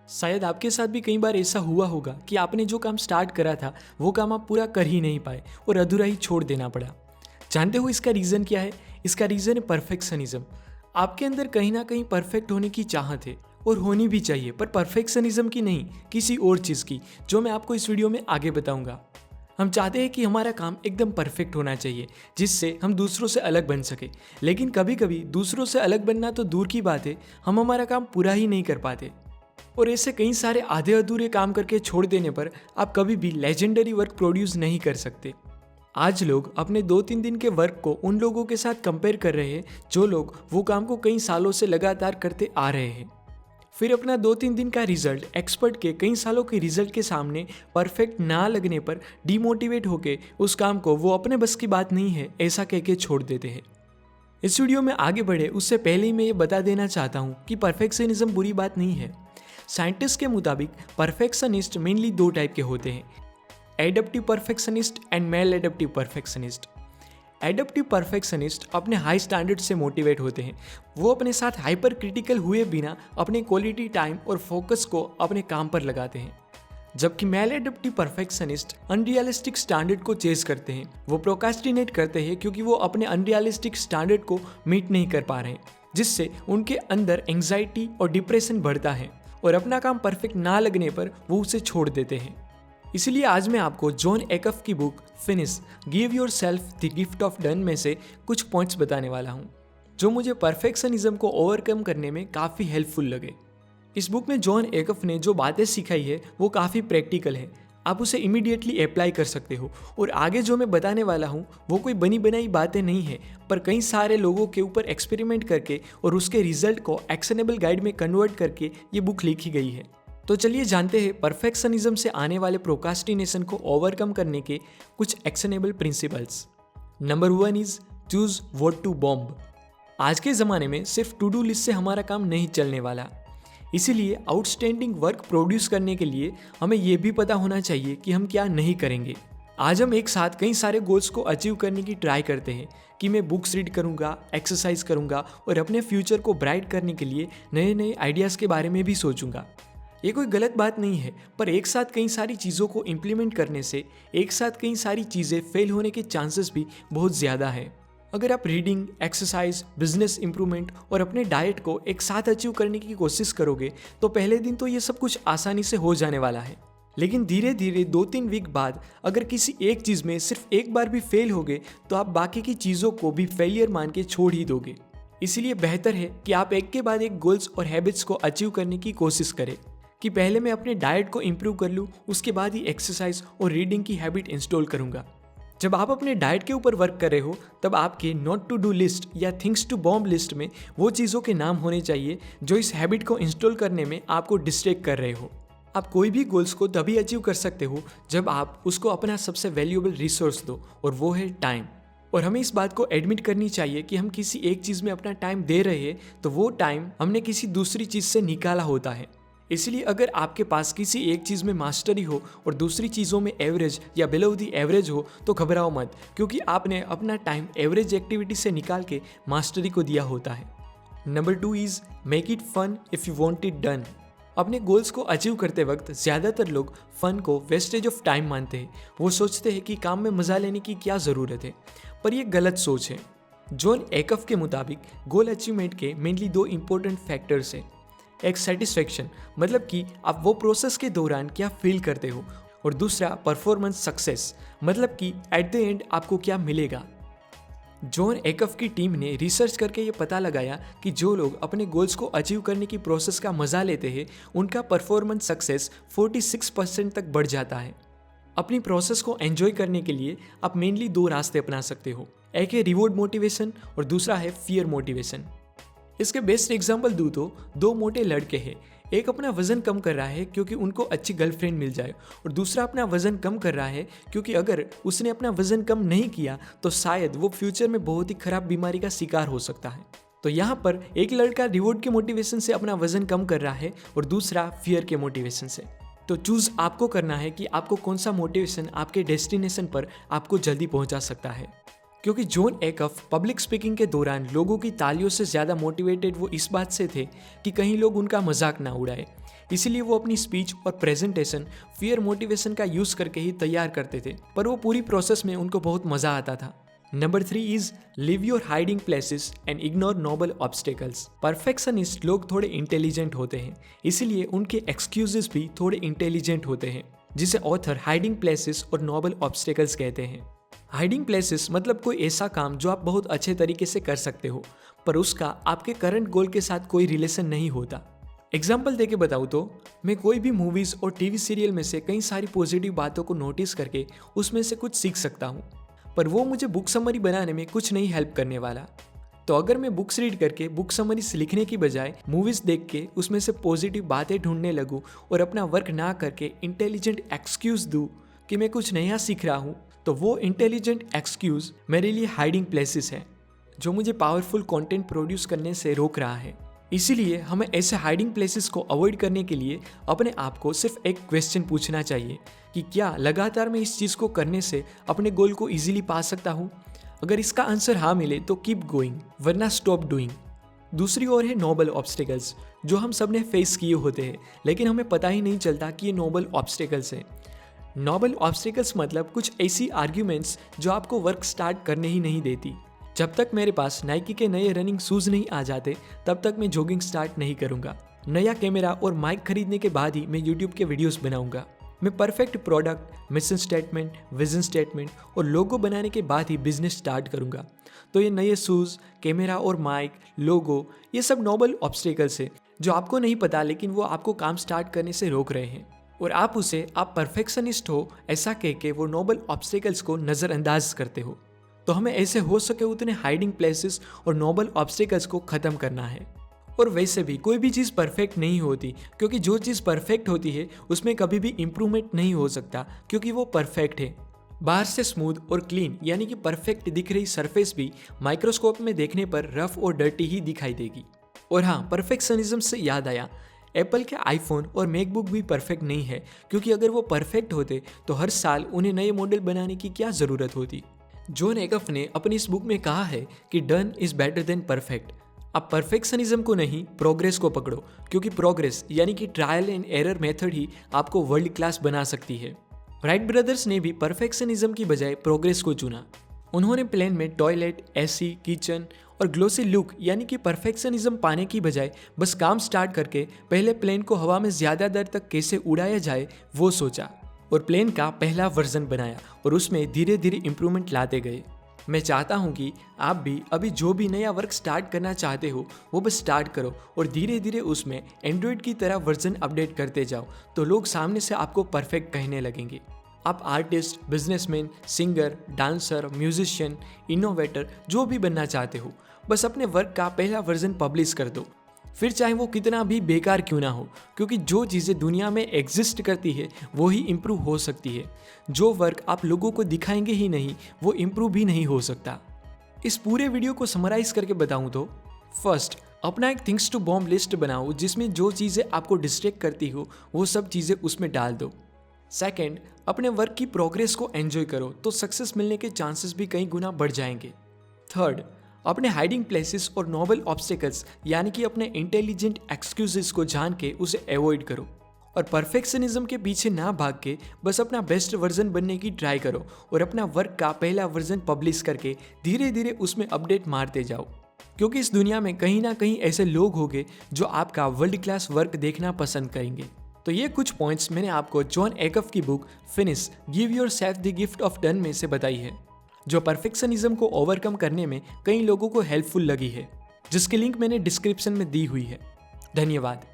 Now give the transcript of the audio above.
शायद आपके साथ भी कई बार ऐसा हुआ होगा कि आपने जो काम स्टार्ट करा था वो काम आप पूरा कर ही नहीं पाए और अधूरा ही छोड़ देना पड़ा। जानते हो इसका रीज़न क्या है? इसका रीज़न है परफेक्शनिज्म। आपके अंदर कहीं ना कहीं परफेक्ट होने की चाहत है और होनी भी चाहिए, पर परफेक्शनिज्म की नहीं, किसी और चीज़ की, जो मैं आपको इस वीडियो में आगे बताऊंगा। हम चाहते हैं कि हमारा काम एकदम परफेक्ट होना चाहिए जिससे हम दूसरों से अलग बन सके, लेकिन कभी कभी दूसरों से अलग बनना तो दूर की बात है, हम हमारा काम पूरा ही नहीं कर पाते। और ऐसे कई सारे आधे अधूरे काम करके छोड़ देने पर आप कभी भी लेजेंडरी वर्क प्रोड्यूस नहीं कर सकते। आज लोग अपने 2-3 दिन के वर्क को उन लोगों के साथ कंपेयर कर रहे हैं जो लोग वो काम को कई सालों से लगातार करते आ रहे हैं। फिर अपना 2-3 दिन का रिजल्ट एक्सपर्ट के कई सालों के रिजल्ट के सामने परफेक्ट ना लगने पर डिमोटिवेट होकर उस काम को वो अपने बस की बात नहीं है ऐसा कह के छोड़ देते हैं। इस वीडियो में आगे बढ़े उससे पहले ही मैं ये बता देना चाहता हूँ कि परफेक्शनिज्म बुरी बात नहीं है। साइंटिस्ट के मुताबिक परफेक्शनिस्ट मेनली 2 टाइप के होते हैं, adaptive perfectionist and maladaptive perfectionist. Adaptive perfectionist अपने हाई स्टैंडर्ड से मोटिवेट होते हैं। वो अपने साथ हाइपर क्रिटिकल हुए बिना अपने क्वालिटी टाइम और फोकस को अपने काम पर लगाते हैं, जबकि maladaptive perfectionist unrealistic standard को चेज करते हैं। वो प्रोकास्टिनेट करते हैं क्योंकि वो अपने अनरियलिस्टिक स्टैंडर्ड को मीट नहीं कर पा रहे हैं, जिससे उनके अंदर एंग्जाइटी और डिप्रेशन बढ़ता है और अपना काम परफेक्ट ना लगने पर वो उसे छोड़ देते हैं। इसलिए आज मैं आपको जॉन एकफ की book finish give your self the gift of done में से कुछ पॉइंट्स बताने वाला हूँ जो मुझे परफेक्शनिज्म को ओवरकम करने में काफ़ी हेल्पफुल लगे। इस बुक में जॉन एकफ ने जो बातें सिखाई है वो काफ़ी प्रैक्टिकल है, आप उसे इमीडिएटली अप्लाई कर सकते हो। और आगे जो मैं बताने वाला हूँ वो कोई बनी बनाई बातें नहीं है, पर कई सारे लोगों के ऊपर एक्सपेरिमेंट करके और उसके रिजल्ट को एक्शनेबल गाइड में कन्वर्ट करके ये बुक लिखी गई है। तो चलिए जानते हैं परफेक्शनिज्म से आने वाले प्रोकास्टिनेशन को ओवरकम करने के कुछ actionable principles. Number 1 is choose what to bomb. आज के ज़माने में सिर्फ टू डू लिस्ट से हमारा काम नहीं चलने वाला, इसीलिए आउटस्टैंडिंग वर्क प्रोड्यूस करने के लिए हमें यह भी पता होना चाहिए कि हम क्या नहीं करेंगे। आज हम एक साथ कई सारे गोल्स को अचीव करने की ट्राई करते हैं कि मैं बुक्स रीड करूंगा, एक्सरसाइज करूंगा और अपने फ्यूचर को ब्राइट करने के लिए नए नए आइडियाज़ के बारे में भी सोचूंगा। ये कोई गलत बात नहीं है, पर एक साथ कई सारी चीज़ों को इम्प्लीमेंट करने से एक साथ कई सारी चीज़ें फेल होने के चांसेस भी बहुत ज़्यादा है। अगर आप रीडिंग, एक्सरसाइज, बिजनेस इंप्रूवमेंट और अपने डाइट को एक साथ अचीव करने की कोशिश करोगे तो पहले दिन तो ये सब कुछ आसानी से हो जाने वाला है, लेकिन धीरे धीरे 2-3 वीक बाद अगर किसी एक चीज़ में सिर्फ एक बार भी फेल हो गए तो आप बाकी की चीज़ों को भी फेलियर मान के छोड़ ही दोगे। इसीलिए बेहतर है कि आप एक के बाद एक गोल्स और हैबिट्स को अचीव करने की कोशिश करें कि पहले मैं अपने डाइट को इम्प्रूव कर लूँ, उसके बाद ही एक्सरसाइज और रीडिंग की हैबिट इंस्टॉल करूँगा। जब आप अपने डाइट के ऊपर वर्क कर रहे हो तब आपके नॉट टू डू लिस्ट या थिंग्स टू बॉम्ब लिस्ट में वो चीज़ों के नाम होने चाहिए जो इस हैबिट को इंस्टॉल करने में आपको डिस्ट्रैक्ट कर रहे हो। आप कोई भी गोल्स को तभी अचीव कर सकते हो जब आप उसको अपना सबसे वैल्यूएबल रिसोर्स दो, और वो है टाइम। और हमें इस बात को एडमिट करनी चाहिए कि हम किसी एक चीज़ में अपना टाइम दे रहे हैं तो वो टाइम हमने किसी दूसरी चीज़ से निकाला होता है। इसलिए अगर आपके पास किसी एक चीज़ में मास्टरी हो और दूसरी चीज़ों में एवरेज या बिलो दी एवरेज हो तो घबराओ मत, क्योंकि आपने अपना टाइम एवरेज एक्टिविटी से निकाल के मास्टरी को दिया होता है। Number 2 is make it fun if you want it done. अपने गोल्स को अचीव करते वक्त ज़्यादातर लोग फन को वेस्टेज ऑफ टाइम मानते हैं। वो सोचते हैं कि काम में मज़ा लेने की क्या ज़रूरत है, पर यह गलत सोच है। जॉन एकफ के मुताबिक गोल अचीवमेंट के मेनली 2 इंपॉर्टेंट फैक्टर्स हैं। एक सेटिस्फेक्शन, मतलब कि आप वो प्रोसेस के दौरान क्या फील करते हो, और दूसरा परफॉर्मेंस सक्सेस, मतलब कि एट द एंड आपको क्या मिलेगा। जॉन एकफ की टीम ने रिसर्च करके ये पता लगाया कि जो लोग अपने गोल्स को अचीव करने की प्रोसेस का मजा लेते हैं उनका परफॉर्मेंस सक्सेस 46% तक बढ़ जाता है। अपनी प्रोसेस को एंजॉय करने के लिए आप मेनली 2 रास्ते अपना सकते हो, एक है रिवॉर्ड मोटिवेशन और दूसरा है फियर मोटिवेशन। इसके बेस्ट एग्जाम्पल दूँ तो 2 मोटे लड़के हैं, एक अपना वजन कम कर रहा है क्योंकि उनको अच्छी गर्लफ्रेंड मिल जाए, और दूसरा अपना वजन कम कर रहा है क्योंकि अगर उसने अपना वजन कम नहीं किया तो शायद वो फ्यूचर में बहुत ही खराब बीमारी का शिकार हो सकता है। तो यहाँ पर एक लड़का रिवॉर्ड के मोटिवेशन से अपना वजन कम कर रहा है और दूसरा फियर के मोटिवेशन से। तो चूज आपको करना है कि आपको कौन सा मोटिवेशन आपके डेस्टिनेशन पर आपको जल्दी पहुँचा सकता है। क्योंकि जॉन एकफ पब्लिक स्पीकिंग के दौरान लोगों की तालियों से ज़्यादा मोटिवेटेड वो इस बात से थे कि कहीं लोग उनका मजाक ना उड़ाए, इसीलिए वो अपनी स्पीच और प्रेजेंटेशन फियर मोटिवेशन का यूज़ करके ही तैयार करते थे, पर वो पूरी प्रोसेस में उनको बहुत मज़ा आता था। Number 3 is leave your hiding places and ignore noble obstacles. Perfectionist लोग थोड़े इंटेलिजेंट होते हैं, इसीलिए उनके एक्सक्यूजेस भी थोड़े इंटेलिजेंट होते हैं, जिसे ऑथर हाइडिंग प्लेसेस और नोबल ऑब्स्टेकल्स कहते हैं। हाइडिंग प्लेसेस मतलब कोई ऐसा काम जो आप बहुत अच्छे तरीके से कर सकते हो, पर उसका आपके करंट गोल के साथ कोई रिलेशन नहीं होता। एग्जाम्पल देके बताऊँ तो मैं कोई भी मूवीज़ और टीवी सीरियल में से कई सारी पॉजिटिव बातों को नोटिस करके उसमें से कुछ सीख सकता हूँ, पर वो मुझे बुक समरी बनाने में कुछ नहीं हेल्प करने वाला। तो अगर मैं बुक्स रीड करके बुक समरीज लिखने की बजाय मूवीज़ देख के उसमें से पॉजिटिव बातें ढूंढने लगूँ और अपना वर्क ना करके इंटेलिजेंट एक्सक्यूज़ दूँ कि मैं कुछ नया सीख रहा हूँ, तो वो इंटेलिजेंट एक्सक्यूज़ मेरे लिए हाइडिंग प्लेसेस है जो मुझे पावरफुल कंटेंट प्रोड्यूस करने से रोक रहा है। इसीलिए हमें ऐसे हाइडिंग प्लेसेस को अवॉइड करने के लिए अपने आप को सिर्फ एक क्वेश्चन पूछना चाहिए कि क्या लगातार मैं इस चीज़ को करने से अपने गोल को इजीली पा सकता हूँ। अगर इसका आंसर हाँ मिले तो कीप गोइंग, वरना स्टॉप डूइंग। दूसरी ओर है नोबल ऑब्स्टेकल्स, जो हम सब ने फेस किए होते हैं लेकिन हमें पता ही नहीं चलता कि ये नोबल ऑब्स्टेकल्स हैं। नोबल ऑब्स्टेकल्स मतलब कुछ ऐसी आर्ग्यूमेंट्स जो आपको वर्क स्टार्ट करने ही नहीं देती। जब तक मेरे पास नाइकी के नए रनिंग शूज़ नहीं आ जाते तब तक मैं जॉगिंग स्टार्ट नहीं करूंगा। नया कैमरा और माइक खरीदने के बाद ही मैं यूट्यूब के वीडियोस बनाऊंगा। मैं perfect product, mission statement, vision statement और लोगो बनाने के बाद ही बिजनेस स्टार्ट करूंगा। तो ये नए शूज़, कैमरा और माइक, लोगो, ये सब नोबल ऑब्स्टेकल्स है जो आपको नहीं पता लेकिन वो आपको काम स्टार्ट करने से रोक रहे हैं, और आप परफेक्शनिस्ट हो ऐसा कह के वो नोबल ऑब्स्टेकल्स को नज़रअंदाज करते हो। तो हमें ऐसे हो सके उतने हाइडिंग प्लेसेस और नोबल ऑब्स्टेकल्स को ख़त्म करना है। और वैसे भी कोई भी चीज़ परफेक्ट नहीं होती, क्योंकि जो चीज़ परफेक्ट होती है उसमें कभी भी इम्प्रूवमेंट नहीं हो सकता, क्योंकि वो परफेक्ट है। बाहर से स्मूथ और क्लीन यानी कि परफेक्ट दिख रही सरफेस भी माइक्रोस्कोप में देखने पर रफ और डर्टी ही दिखाई देगी। और हाँ, परफेक्शनिज्म से याद आया, एप्पल के आईफोन और मैकबुक भी परफेक्ट नहीं है, क्योंकि अगर वो परफेक्ट होते तो हर साल उन्हें नए मॉडल बनाने की क्या ज़रूरत होती। जॉन एकफ ने अपनी इस बुक में कहा है कि done is better than perfect. आप परफेक्शनिज्म को नहीं, प्रोग्रेस को पकड़ो, क्योंकि प्रोग्रेस यानी कि ट्रायल एंड एरर मेथड ही आपको वर्ल्ड क्लास बना सकती है। राइट ब्रदर्स ने भी परफेक्शनिज्म की बजाय प्रोग्रेस को चुना। उन्होंने प्लेन में टॉयलेट, एसी, किचन और ग्लोसी लुक यानी कि परफेक्शनिज्म पाने की बजाय बस काम स्टार्ट करके पहले प्लेन को हवा में ज़्यादा देर तक कैसे उड़ाया जाए वो सोचा, और प्लेन का पहला वर्जन बनाया और उसमें धीरे धीरे इम्प्रूवमेंट लाते गए। मैं चाहता हूँ कि आप भी अभी जो भी नया वर्क स्टार्ट करना चाहते हो वो बस स्टार्ट करो और धीरे धीरे उसमें एंड्रॉयड की तरह वर्जन अपडेट करते जाओ, तो लोग सामने से आपको परफेक्ट कहने लगेंगे। आप artist, businessman, singer, dancer, musician, innovator जो भी बनना चाहते हो, बस अपने वर्क का पहला वर्जन पब्लिश कर दो, फिर चाहे वो कितना भी बेकार क्यों ना हो, क्योंकि जो चीज़ें दुनिया में एग्जिस्ट करती है वो ही इम्प्रूव हो सकती है। जो वर्क आप लोगों को दिखाएंगे ही नहीं वो इम्प्रूव भी नहीं हो सकता। इस पूरे वीडियो को समराइज करके बताऊं तो, फर्स्ट, अपना एक थिंग्स टू बॉम्ब लिस्ट बनाओ जिसमें जो चीज़ें आपको डिस्ट्रैक्ट करती हो वो सब चीज़ें उसमें डाल दो। सेकेंड, अपने वर्क की प्रोग्रेस को एंजॉय करो तो सक्सेस मिलने के चांसेस भी कई गुना बढ़ जाएंगे। थर्ड, अपने हाइडिंग प्लेसेस और नोबल ऑब्स्टेकल्स यानी कि अपने इंटेलिजेंट एक्सक्यूजेस को जान के उसे अवॉइड करो, और परफेक्शनिज्म के पीछे ना भाग के बस अपना बेस्ट वर्जन बनने की ट्राई करो और अपना वर्क का पहला वर्जन पब्लिश करके धीरे धीरे उसमें अपडेट मारते जाओ, क्योंकि इस दुनिया में कहीं ना कहीं ऐसे लोग होंगे जो आपका वर्ल्ड क्लास वर्क देखना पसंद करेंगे। तो ये कुछ पॉइंट्स मैंने आपको जॉन एकफ की book finish give yourself the gift of done में से बताई है, जो परफेक्शनिज्म को ओवरकम करने में कई लोगों को हेल्पफुल लगी है, जिसकी लिंक मैंने डिस्क्रिप्शन में दी हुई है। धन्यवाद।